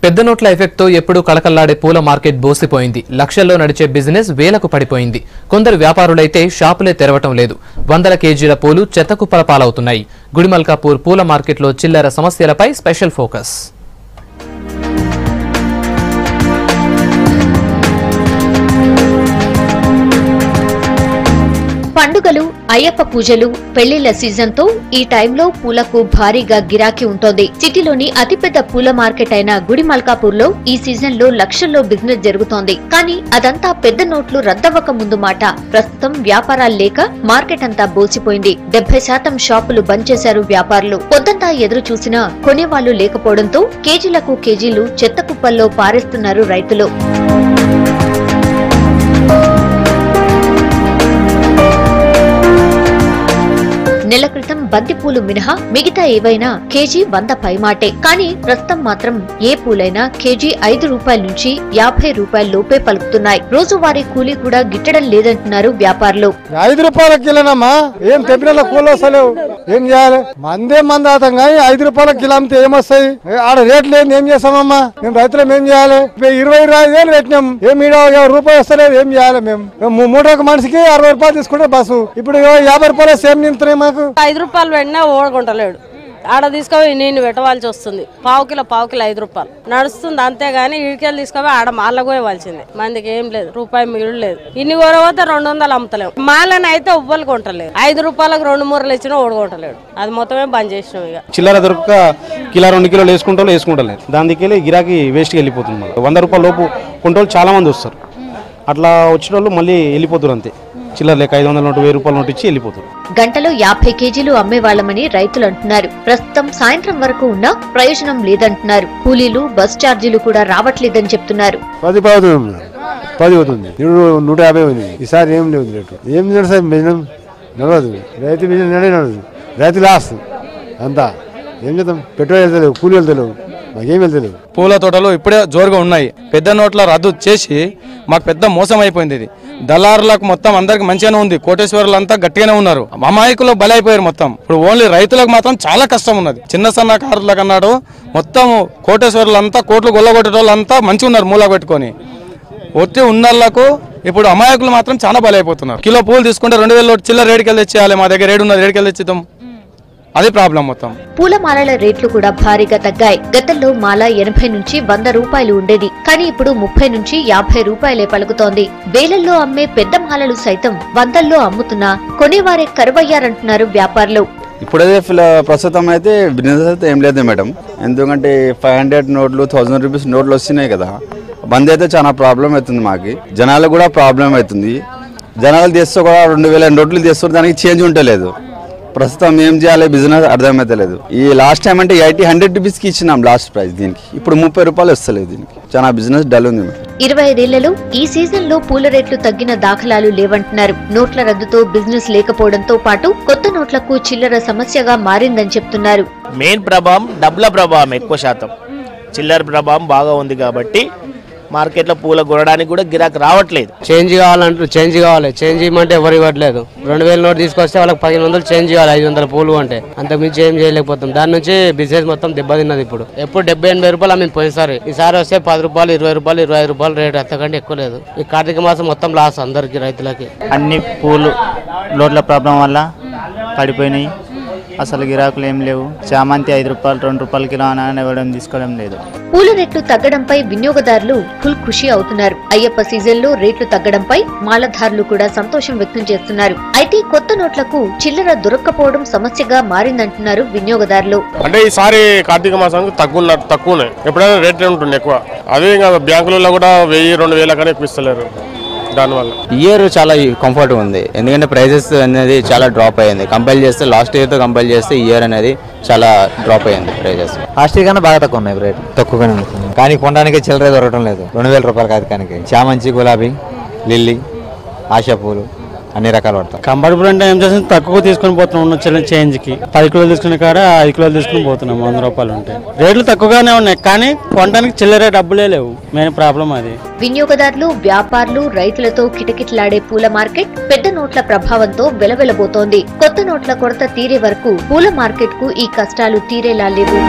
పెద్ద నోట్ల ఎఫెక్ట్తో ఎప్పుడు కళకళ్లాడే పూల మార్కెట్ బోసిపోయింది. లక్షల్లో నడిచే బిజినెస్ వేలకు పడిపోయింది. కొందరు వ్యాపారులైతే షాపులే తెరవటం లేదు. వందల కేజీల పూలు చెత్తకుప్పల పాలవుతున్నాయి. గుడిమల్కాపూర్ పూల మార్కెట్లో చిల్లర సమస్యలపై స్పెషల్ ఫోకస్. పండుగలు, అయ్యప్ప పూజలు, పెళ్లిళ్ల సీజన్ తో ఈ టైంలో పూలకు భారీగా గిరాకీ ఉంటోంది. సిటీలోని అతిపెద్ద పూల మార్కెట్ అయిన గుడిమల్కాపూర్ లో ఈ సీజన్ లో లక్షల్లో బిజినెస్ జరుగుతోంది. కానీ అదంతా పెద్ద నోట్లు రద్దవ్వక ముందు మాట. ప్రస్తుతం వ్యాపారాలు లేక మార్కెట్ అంతా బోసిపోయింది. 70% షాపులు బంద్ చేశారు వ్యాపారులు. పొద్దంతా ఎదురు చూసినా కొనేవాళ్లు లేకపోవడంతో కేజీలకు కేజీలు చెత్త కుప్పల్లో పారేస్తున్నారు రైతులు. నెల క్రితం బంతిపూలు మినహా మిగతా ఏవైనా కేజీ 100 పైమాటే. కానీ ప్రస్తుతం మాత్రం ఏ పూలైనా కేజీ 5 రూపాయల నుంచి 50 రూపాయల లోపే పలుకుతున్నాయి. రోజువారీ కూలీ కూడా గిట్టడం లేదంటున్నారు వ్యాపారులు. 5 రూపాయల కిలోనమ్మా, ఏం తెప్పిన కూలి వస్తలేవు. ఏం చేయాలి? మందాతం కానీ 5 రూపాయల కిలో అమ్మితే ఏమొస్తాయి? ఆడ రేట్లు ఏంది, ఏం చేస్తామమ్మా? మేము రైతులం ఏం చేయాలి? 25 వేలు పెట్టినాం, ఏం రూపాయి వస్తలేదు. ఏం చేయాలి? మేము మూడొక మనిషికి 60 రూపాయలు తీసుకుంటే బస్సు. ఇప్పుడు 50 రూపాయలు సేమ్ నింతున్నాయి మాకు. 5 రూపాయలు పెట్టినా ఓడగొంటలేడు. ఆడ తీసుకుపోయి నేను పెట్టవలసి వస్తుంది. పావు కిలో 5 రూపాయలు నడుస్తుంది. అంతేగాని ఇడికెళ్ళి తీసుకుపోయి ఆడ మాలకు పోయవలసింది. మందికి ఏం లేదు, రూపాయి మిగులు లేదు. ఇన్ని కూరపోతే 200 అమ్ముతలేము. మాలని అయితే ఉవ్వలు కొంటలేదు. 5 రూపాయలకు 2 మూరలు ఇచ్చినా ఓడగొట్టలేడు. అది మొత్తమే బంద్ చేసినాం. ఇక చిల్లర దొరక కిలో 2 కిలోలు వేసుకుంటలేరు. దానికి గిరాకీ వేస్ట్కి వెళ్ళిపోతుంది. 100 రూపాయల లోపు కొంటోళ్ళు చాలా మంది వస్తారు. అట్లా వచ్చిన వాళ్ళు మళ్ళీ వెళ్ళిపోతారు. అంతే, చిల్లర లేక 500 నోటు 1000 రూపాయల నోటు ఇచ్చి వెళ్ళిపోతారు. గంటలో 50 కేజీలు అమ్మేవాళ్లమని రైతులు అంటున్నారు. ప్రస్తుతం సాయంత్రం వరకు ఉన్నా ప్రయోజనం లేదంటున్నారు. కూలీలు, బస్ ఛార్జీలు కూడా రావట్లేదని చెప్తున్నారు. 10 అవుతుంది, 150 ఉంది. ఈసారి ఏం లేదు రేటు. ఏం బిజినెస్ నడవదు. రైతు బిజినెస్ నడవదు. రైతు లాస్ అంతా. ఏం చేద్దాం? పెట్రోల్ వెళ్తలేవు, కూలీ వెళ్తలేవు, మాకేం వెళ్తలేవు. పూల తోటలు ఇప్పుడే జోరుగా ఉన్నాయి. పెద్ద నోట్ల రద్దు చేసి మాకు పెద్ద మోసం అయిపోయింది. ఇది దళారులకు మొత్తం అందరికి మంచిగానే ఉంది. కోటేశ్వరులు అంతా గట్టిగానే ఉన్నారు. అమాయకులు బలైపోయారు మొత్తం. ఇప్పుడు ఓన్లీ రైతులకు మాత్రం చాలా కష్టం ఉన్నది. చిన్న సన్నకారులకు అన్నాడు మొత్తం కోటేశ్వరులు అంతా కోట్లు గొల్లగొట్టేటోళ్ళు అంతా మంచిగా ఉన్నారు. మూల పెట్టుకొని వచ్చి ఉన్నళ్ళకు ఇప్పుడు అమాయకులు మాత్రం చాలా బలైపోతున్నారు. కిలో పూలు తీసుకుంటే 2000 చిల్లర రేటుకెళ్ళి తెచ్చేయాలి. మా దగ్గర రేటు ఉన్నది, రేటుకెళ్ళి తెచ్చిద్దాం. అదే ప్రాబ్లం మొత్తం. పూల మాలల రేట్లు కూడా భారీగా తగ్గాయి. గతంలో మాల 80 నుంచి 100 రూపాయలు ఉండేది. కానీ ఇప్పుడు 30 నుంచి 50 రూపాయలే పలుకుతోంది. వేలల్లో అమ్మే పెద్ద మాలలు సైతం 100ల్లో అమ్ముతున్నా కొనేవారే కరువయ్యారంటున్నారు వ్యాపారులు. ఇప్పుడైతే ప్రస్తుతం అయితే బిజినెస్ అయితే ఏం లేదు మేడం. ఎందుకంటే 500 నోట్లు, 1000 రూపీస్ నోట్లు వస్తున్నాయి కదా. బంద్ అయితే చాలా ప్రాబ్లం అవుతుంది. మాకు జనాలకు కూడా ప్రాబ్లం అవుతుంది. జనాలు తెస్తే కూడా 2000 నోట్లు తెస్తారు, దానికి చేంజ్ ఉంటలేదు. ప్రస్తుతం ఏం చేయాలి బిజినెస్ అర్థమైతే లేదు. ఈ లాస్ట్ టైం అంటే 100 రూపీస్కి ఇచ్చినాం లాస్ట్ ప్రైస్. దీనికి ఇప్పుడు 30 రూపాయలు వస్తలేదు. దీనికి చాలా బిజినెస్ డల్ ఉంది. 25 ఏళ్లలో ఈ సీజన్ లో పూల రేట్లు తగ్గిన దాఖలాలు లేవంటున్నారు. నోట్ల రద్దుతో బిజినెస్ లేకపోవడంతో పాటు కొత్త నోట్లకు చిల్లర సమస్యగా మారిందని చెప్తున్నారు. మెయిన్ ప్రభావం డబ్బుల ప్రభావం ఎక్కువ శాతం. చిల్లర ప్రభావం బాగా ఉంది కాబట్టి మార్కెట్లో పూల కొనడానికి కూడా గిరాకీ రావట్లేదు. చేంజ్ కావాలంటారు, చేంజ్ కావాలి. చేంజ్ ఇవ్వమంటే ఎవరు ఇవ్వట్లేదు. 2000 నోట్ తీసుకొస్తే వాళ్ళకి 1500 చేంజ్ కావాలి. 500 పూలు అంటే అంతకుమించి ఏం చేయలేకపోతాం. దాని నుంచి బిజినెస్ మొత్తం దెబ్బతిన్నది. ఎప్పుడు 70-80 రూపాయలు అమ్మింది పోయినసారి. ఈసారి వస్తే 10 రూపాయలు, 20 రూపాయలు, 25 రూపాయలు రేటు. అంతకంటే ఎక్కువ లేదు. ఈ కార్తీక మాసం మొత్తం లాస్ అందరికి, రైతులకి. అన్ని పూలు లోట్ల ప్రాబ్లం వల్ల పడిపోయినాయి. అసలు గిరాకులు ఏం లేవు. చామంతి 5 రూపాయలు, 2 రూపాయల కిలో అని ఇవ్వడం తీసుకోవడం లేదు. పూల రేట్లు తగ్గడంపై వినియోగదారులు ఫుల్ ఖుషి అవుతున్నారు. అయ్యప్ప సీజన్ లో రేట్లు తగ్గడంపై మాలధారులు కూడా సంతోషం వ్యక్తం చేస్తున్నారు. అయితే కొత్త నోట్లకు చిల్లర దొరక్కపోవడం సమస్యగా మారిందంటున్నారు వినియోగదారులు. అంటే ఈసారి కార్తీక మాసానికి తక్కువనే. ఎప్పుడైనా రేట్ ఉంటుంది ఎక్కువ. అదే బ్యాంకులలో కూడా 1000-2000 కన్నా ఎక్కువ ఇస్తలేరు. దానివల్ల ఇయర్ చాలా కంఫర్ట్ ఉంది. ఎందుకంటే ప్రైజెస్ అనేది చాలా డ్రాప్ అయ్యింది. కంపేర్ చేస్తే లాస్ట్ ఇయర్ తో కంపేర్ చేస్తే ఇయర్ అనేది చాలా డ్రాప్ అయ్యింది. ప్రైజెస్ లాస్ట్ ఇయర్ కన్నా బాగా తక్కువ ఉన్నాయి. రేట్ తక్కువగానే ఉంటుంది. కానీ కొనడానికి చిల్లర దొరకడం లేదు. 2000 రూపాయలు కాదు. కానీ చామంచి, గులాబీ, లిల్లీ, ఆశా పూలు అన్ని రకాలు పడతాయి. కంఫర్టబుల్ అంటే ఏం చేస్తుంది, తక్కువ తీసుకొని పోతున్నాం. ఉన్న చేంజ్కి 10 కిలోలు తీసుకునే కాడ 5 కిలోలు తీసుకుని పోతున్నాం. 100 రూపాయలు ఉంటాయి. రేట్లు తక్కువగానే ఉన్నాయి. కానీ కొనడానికి చిల్లర డబ్బులే లేవు. మెయిన్ ప్రాబ్లం అది. వినియోగదారులు, వ్యాపారులు, రైతులతో కిటకిటలాడే పూల మార్కెట్ పెద్ద నోట్ల ప్రభావంతో వెలవెలబోతోంది. కొత్త నోట్ల కొరత తీరే వరకు పూల మార్కెట్ కు ఈ కష్టాలు తీరేలా లేవు.